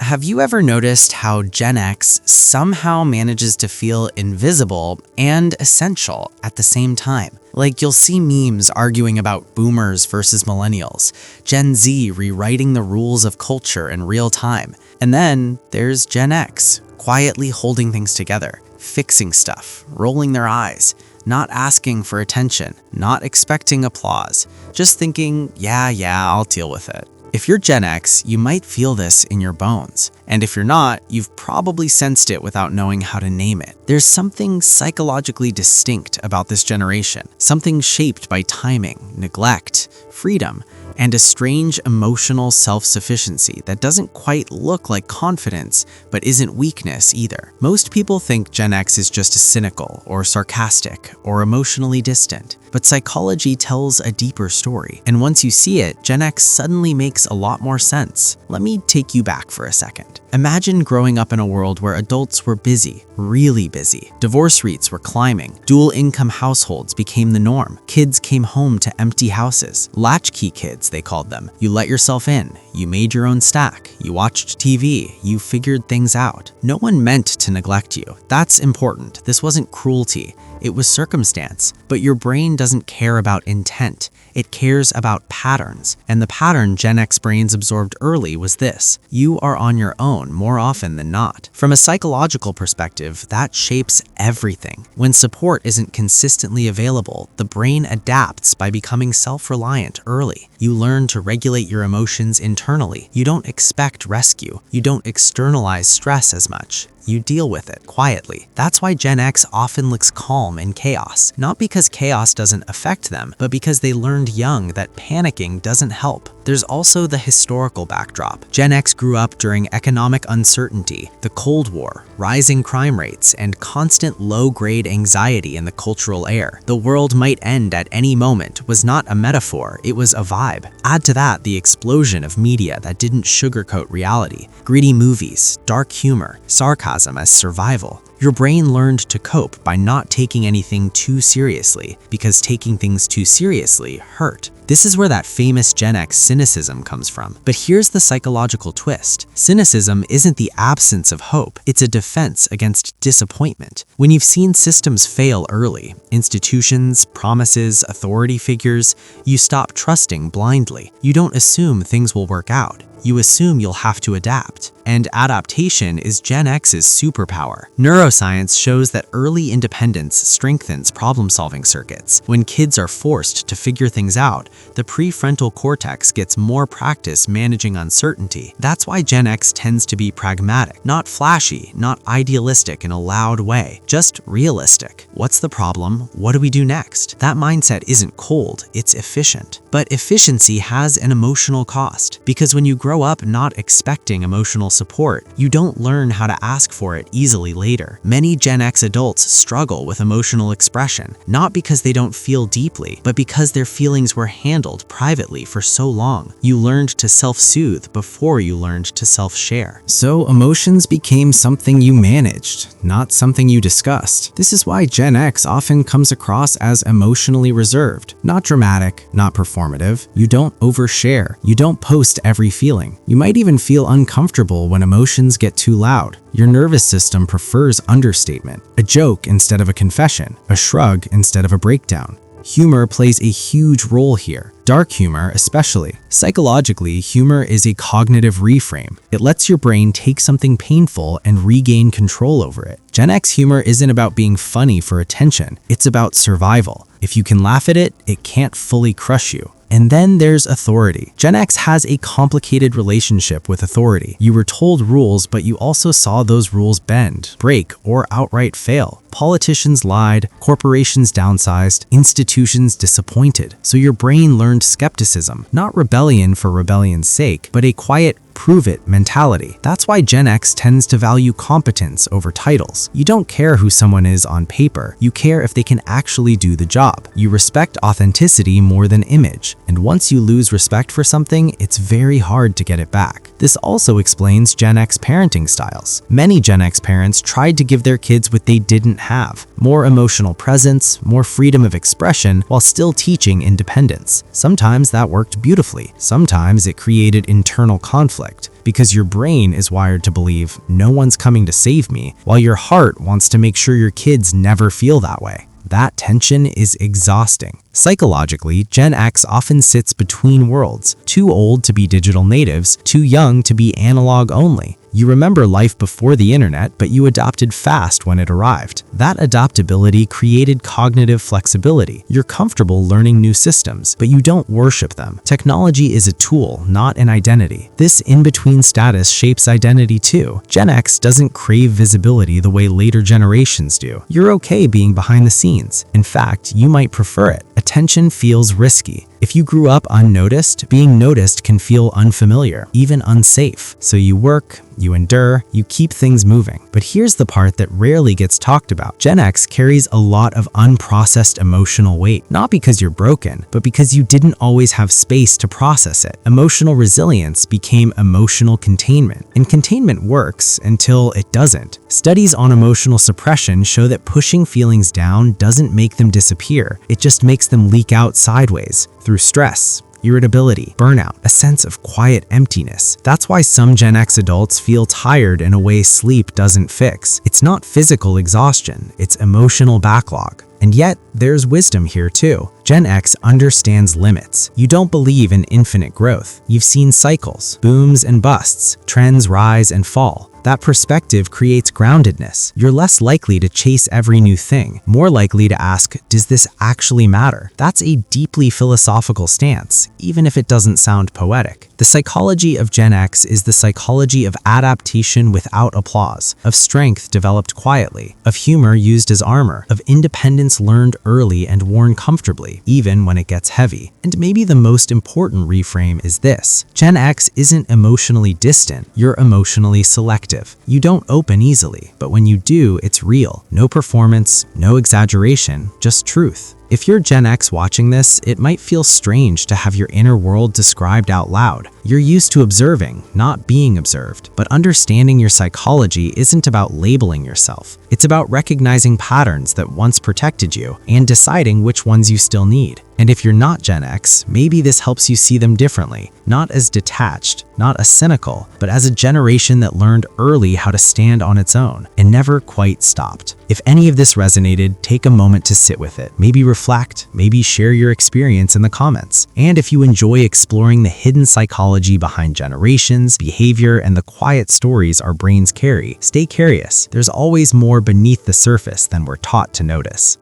have you ever noticed how Gen X somehow manages to feel invisible and essential at the same time? Like, you'll see memes arguing about boomers versus millennials, Gen Z rewriting the rules of culture in real time, and then there's Gen X, quietly holding things together, fixing stuff, rolling their eyes, not asking for attention, not expecting applause, just thinking, yeah, I'll deal with it. If you're Gen X, you might feel this in your bones. And if you're not, you've probably sensed it without knowing how to name it. There's something psychologically distinct about this generation, something shaped by timing, neglect, freedom, and a strange emotional self-sufficiency that doesn't quite look like confidence, but isn't weakness either. Most people think Gen X is just cynical or sarcastic or emotionally distant, but psychology tells a deeper story. And once you see it, Gen X suddenly makes a lot more sense. Let me take you back for a second. Imagine growing up in a world where adults were busy, really busy. Divorce rates were climbing. Dual-income households became the norm. Kids came home to empty houses. Latchkey kids, they called them. You let yourself in. You made your own stack. You watched TV. You figured things out. No one meant to neglect you. That's important. This wasn't cruelty. It was circumstance. But your brain doesn't care about intent. It cares about patterns. And the pattern Gen X brains absorbed early was this: you are on your own more often than not. From a psychological perspective, that shapes everything. When support isn't consistently available, the brain adapts by becoming self-reliant early. You learn to regulate your emotions internally. You don't expect rescue. You don't externalize stress as much. You deal with it quietly. That's why Gen X often looks calm in chaos. Not because chaos doesn't affect them, but because they learned young that panicking doesn't help. There's also the historical backdrop. Gen X grew up during economic uncertainty, the Cold War, rising crime rates, and constant low-grade anxiety in the cultural air. The world might end at any moment was not a metaphor, it was a vibe. Add to that the explosion of media that didn't sugarcoat reality, gritty movies, dark humor, sarcasm as survival. Your brain learned to cope by not taking anything too seriously, because taking things too seriously hurt. This is where that famous Gen X cynicism comes from. But here's the psychological twist. Cynicism isn't the absence of hope, it's a defense against disappointment. When you've seen systems fail early, institutions, promises, authority figures, you stop trusting blindly. You don't assume things will work out. You assume you'll have to adapt. And adaptation is Gen X's superpower. Neuroscience shows that early independence strengthens problem-solving circuits. When kids are forced to figure things out, the prefrontal cortex gets more practice managing uncertainty. That's why Gen X tends to be pragmatic, not flashy, not idealistic in a loud way, just realistic. What's the problem? What do we do next? That mindset isn't cold, it's efficient. But efficiency has an emotional cost, because when you grow up not expecting emotional support, you don't learn how to ask for it easily later. Many Gen X adults struggle with emotional expression, not because they don't feel deeply, but because their feelings were handled privately for so long. You learned to self-soothe before you learned to self-share. So emotions became something you managed, not something you discussed. This is why Gen X often comes across as emotionally reserved, not dramatic, not performative. You don't overshare. You don't post every feeling. You might even feel uncomfortable when emotions get too loud. Your nervous system prefers understatement, a joke instead of a confession, a shrug instead of a breakdown. Humor plays a huge role here. Dark humor especially. Psychologically, humor is a cognitive reframe. It lets your brain take something painful and regain control over it. Gen X humor isn't about being funny for attention. It's about survival. If you can laugh at it, it can't fully crush you. And then there's authority. Gen X has a complicated relationship with authority. You were told rules, but you also saw those rules bend, break, or outright fail. Politicians lied, corporations downsized, institutions disappointed. So your brain learned skepticism, not rebellion for rebellion's sake, but a quiet prove-it mentality. That's why Gen X tends to value competence over titles. You don't care who someone is on paper. You care if they can actually do the job. You respect authenticity more than image. And once you lose respect for something, it's very hard to get it back. This also explains Gen X parenting styles. Many Gen X parents tried to give their kids what they didn't didn't have. More emotional presence, more freedom of expression, while still teaching independence. Sometimes that worked beautifully. Sometimes it created internal conflict, because your brain is wired to believe no one's coming to save me, while your heart wants to make sure your kids never feel that way. That tension is exhausting. Psychologically, Gen X often sits between worlds, too old to be digital natives, too young to be analog only. You remember life before the internet, but you adopted fast when it arrived. That adaptability created cognitive flexibility. You're comfortable learning new systems, but you don't worship them. Technology is a tool, not an identity. This in-between status shapes identity too. Gen X doesn't crave visibility the way later generations do. You're okay being behind the scenes. In fact, you might prefer it. Attention feels risky. If you grew up unnoticed, being noticed can feel unfamiliar, even unsafe. So you work, you endure, you keep things moving. But here's the part that rarely gets talked about. Gen X carries a lot of unprocessed emotional weight, not because you're broken, but because you didn't always have space to process it. Emotional resilience became emotional containment, and containment works until it doesn't. Studies on emotional suppression show that pushing feelings down doesn't make them disappear, it just makes them leak out sideways through stress, irritability, burnout, a sense of quiet emptiness. That's why some Gen X adults feel tired in a way sleep doesn't fix. It's not physical exhaustion, it's emotional backlog. And yet, there's wisdom here too. Gen X understands limits. You don't believe in infinite growth. You've seen cycles, booms and busts, trends rise and fall. That perspective creates groundedness. You're less likely to chase every new thing, more likely to ask, does this actually matter? That's a deeply philosophical stance, even if it doesn't sound poetic. The psychology of Gen X is the psychology of adaptation without applause, of strength developed quietly, of humor used as armor, of independence learned early and worn comfortably, even when it gets heavy. And maybe the most important reframe is this: Gen X isn't emotionally distant, you're emotionally selective. You don't open easily, but when you do, it's real. No performance, no exaggeration, just truth. If you're Gen X watching this, it might feel strange to have your inner world described out loud. You're used to observing, not being observed. But understanding your psychology isn't about labeling yourself. It's about recognizing patterns that once protected you and deciding which ones you still need. And if you're not Gen X, maybe this helps you see them differently, not as detached, not as cynical, but as a generation that learned early how to stand on its own and never quite stopped. If any of this resonated, take a moment to sit with it. Maybe reflect, maybe share your experience in the comments. And if you enjoy exploring the hidden psychology behind generations, behavior, and the quiet stories our brains carry, stay curious. There's always more beneath the surface than we're taught to notice.